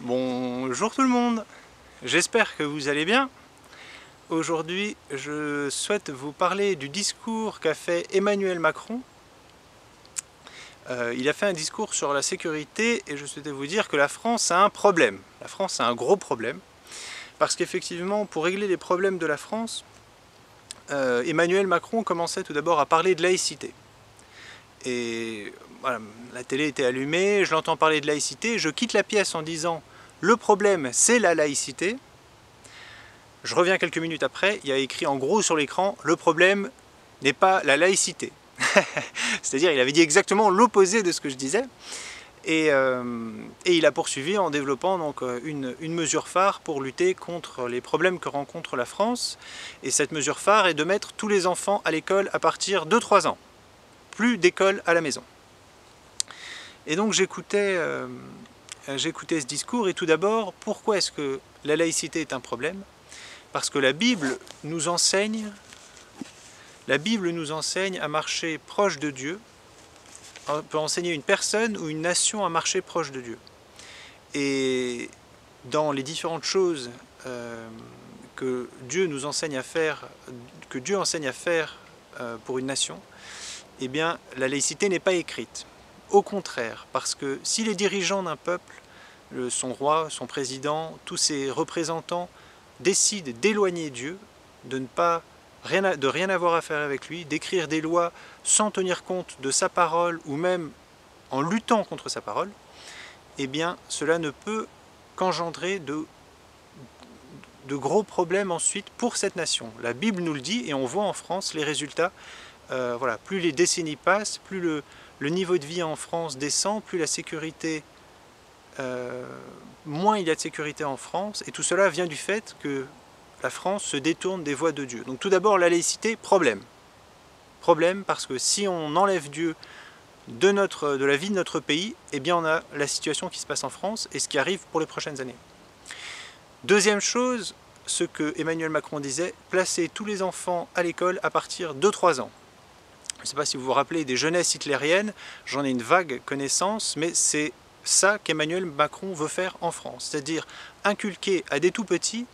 Bonjour tout le monde, j'espère que vous allez bien. Aujourd'hui, je souhaite vous parler du discours qu'a fait Emmanuel Macron. Il a fait un discours sur la sécurité et je souhaitais vous dire que la France a un problème. La France a un gros problème parce qu'effectivement, pour régler les problèmes de la France, Emmanuel Macron commençait tout d'abord à parler de laïcité. Et voilà, la télé était allumée, je l'entends parler de laïcité, je quitte la pièce en disant « le problème c'est la laïcité ». Je reviens quelques minutes après, il y a écrit en gros sur l'écran « le problème n'est pas la laïcité ». C'est-à-dire il avait dit exactement l'opposé de ce que je disais. Et il a poursuivi en développant donc une mesure phare pour lutter contre les problèmes que rencontre la France. Et cette mesure phare est de mettre tous les enfants à l'école à partir de 3 ans. Plus d'école à la maison. Et donc j'écoutais ce discours et tout d'abord, pourquoi est-ce que la laïcité est un problème? Parce que la Bible nous enseigne à marcher proche de Dieu. On peut enseigner une personne ou une nation à marcher proche de Dieu. Et dans les différentes choses que Dieu nous enseigne à faire, pour une nation, eh bien la laïcité n'est pas écrite. Au contraire, parce que si les dirigeants d'un peuple, son roi, son président, tous ses représentants, décident d'éloigner Dieu, de rien avoir à faire avec lui, d'écrire des lois sans tenir compte de sa parole ou même en luttant contre sa parole, eh bien cela ne peut qu'engendrer de gros problèmes ensuite pour cette nation. La Bible nous le dit et on voit en France les résultats. Voilà, plus les décennies passent, plus le niveau de vie en France descend, plus la sécurité, moins il y a de sécurité en France, et tout cela vient du fait que la France se détourne des voies de Dieu. Donc tout d'abord la laïcité, problème. Problème parce que si on enlève Dieu de la vie de notre pays, eh bien on a la situation qui se passe en France et ce qui arrive pour les prochaines années. Deuxième chose, ce que Emmanuel Macron disait, placer tous les enfants à l'école à partir de 3 ans. Je ne sais pas si vous vous rappelez des jeunesses hitlériennes, j'en ai une vague connaissance, mais c'est ça qu'Emmanuel Macron veut faire en France, c'est-à-dire inculquer à des tout-petits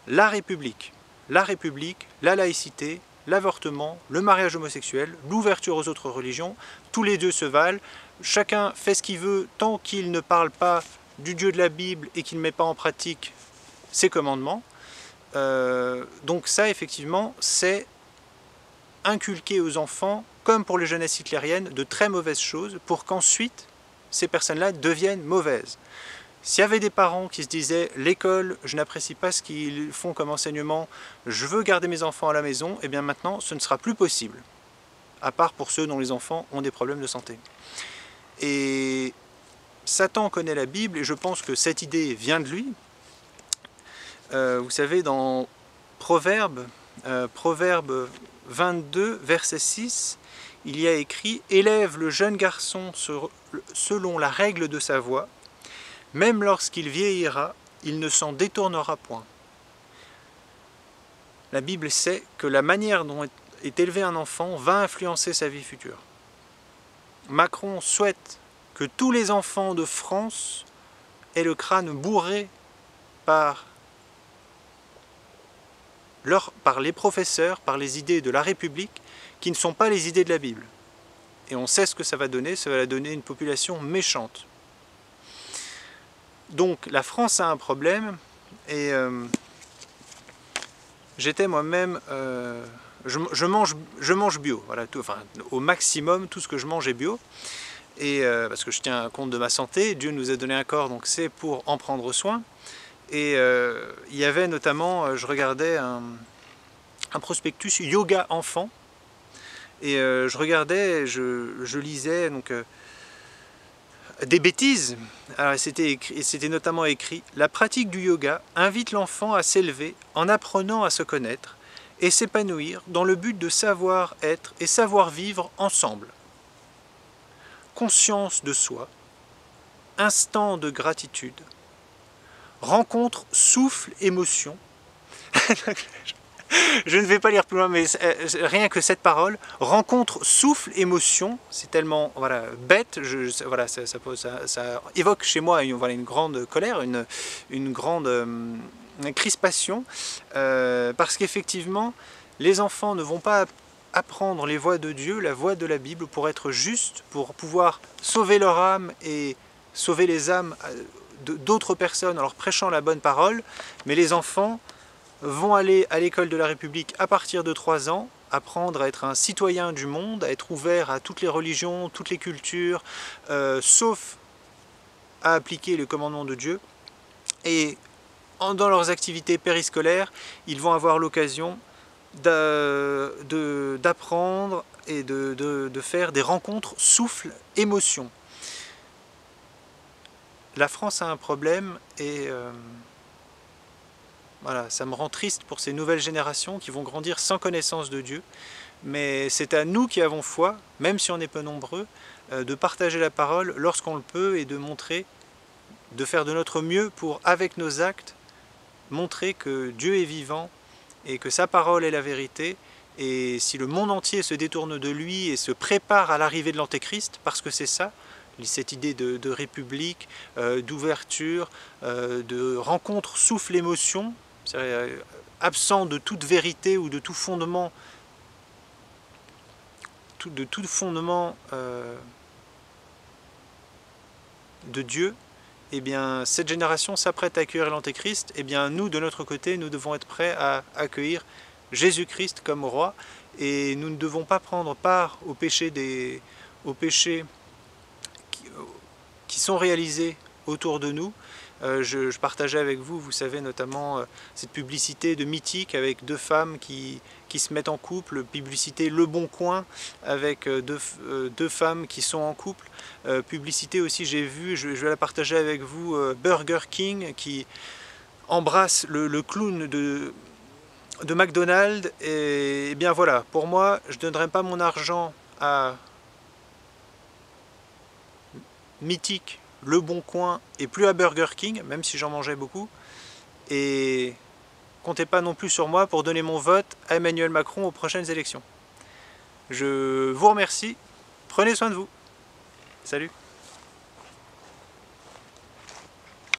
la République, la laïcité, l'avortement, le mariage homosexuel, l'ouverture aux autres religions, tous les dieux se valent, chacun fait ce qu'il veut tant qu'il ne parle pas du Dieu de la Bible et qu'il ne met pas en pratique ses commandements. Donc ça, effectivement, c'est inculquer aux enfants, comme pour les jeunesses hitlériennes, de très mauvaises choses pour qu'ensuite, ces personnes-là deviennent mauvaises. S'il y avait des parents qui se disaient « l'école, je n'apprécie pas ce qu'ils font comme enseignement, je veux garder mes enfants à la maison », et bien maintenant, ce ne sera plus possible, à part pour ceux dont les enfants ont des problèmes de santé. Et Satan connaît la Bible, et je pense que cette idée vient de lui. Vous savez, dans Proverbe 22, verset 6, il y a écrit « Élève le jeune garçon selon la règle de sa voie, même lorsqu'il vieillira, il ne s'en détournera point. » La Bible sait que la manière dont est élevé un enfant va influencer sa vie future. Macron souhaite que tous les enfants de France aient le crâne bourré par les professeurs, par les idées de la République, qui ne sont pas les idées de la Bible. Et on sait ce que ça va donner une population méchante. Donc la France a un problème, et j'étais moi-même, je mange bio, voilà, au maximum tout ce que je mange est bio, et parce que je tiens compte de ma santé, Dieu nous a donné un corps, donc c'est pour en prendre soin. Et il y avait notamment, je regardais un prospectus yoga enfant, et je regardais, je lisais donc, des bêtises. C'était notamment écrit « La pratique du yoga invite l'enfant à s'élever en apprenant à se connaître et s'épanouir dans le but de savoir être et savoir vivre ensemble. Conscience de soi, instant de gratitude, rencontre, souffle, émotion. » Je ne vais pas lire plus loin, mais rien que cette parole, rencontre, souffle, émotion, c'est tellement voilà, bête, voilà, ça évoque chez moi voilà, une grande colère, une grande crispation, parce qu'effectivement, les enfants ne vont pas apprendre les voies de Dieu, la voie de la Bible, pour être justes, pour pouvoir sauver leur âme et sauver les âmes d'autres personnes en leur prêchant la bonne parole, mais les enfants vont aller à l'école de la République à partir de 3 ans, apprendre à être un citoyen du monde, à être ouvert à toutes les religions, toutes les cultures, sauf à appliquer le commandement de Dieu. Et dans leurs activités périscolaires, ils vont avoir l'occasion d'apprendre et de faire des rencontres souffle, émotion. La France a un problème et voilà, ça me rend triste pour ces nouvelles générations qui vont grandir sans connaissance de Dieu. Mais c'est à nous qui avons foi, même si on est peu nombreux, de partager la parole lorsqu'on le peut et de montrer, de faire de notre mieux pour, avec nos actes, montrer que Dieu est vivant et que sa parole est la vérité. Et si le monde entier se détourne de lui et se prépare à l'arrivée de l'Antéchrist, parce que c'est ça, cette idée de république, d'ouverture, de rencontre souffle émotion, absent de toute vérité ou de tout fondement, de Dieu, eh bien, cette génération s'apprête à accueillir l'Antéchrist, eh bien, nous, de notre côté, nous devons être prêts à accueillir Jésus-Christ comme roi, et nous ne devons pas prendre part aux péchés qui sont réalisés autour de nous. Je partageais avec vous, vous savez, notamment cette publicité de Mythique avec 2 femmes qui se mettent en couple, publicité Le Bon Coin avec deux femmes qui sont en couple, publicité aussi, j'ai vu, je vais la partager avec vous, Burger King qui embrasse le clown de McDonald's, et bien voilà, pour moi, je ne donnerai pas mon argent à Mythique, Le Bon Coin et plus à Burger King, même si j'en mangeais beaucoup. Et comptez pas non plus sur moi pour donner mon vote à Emmanuel Macron aux prochaines élections. Je vous remercie, prenez soin de vous. Salut.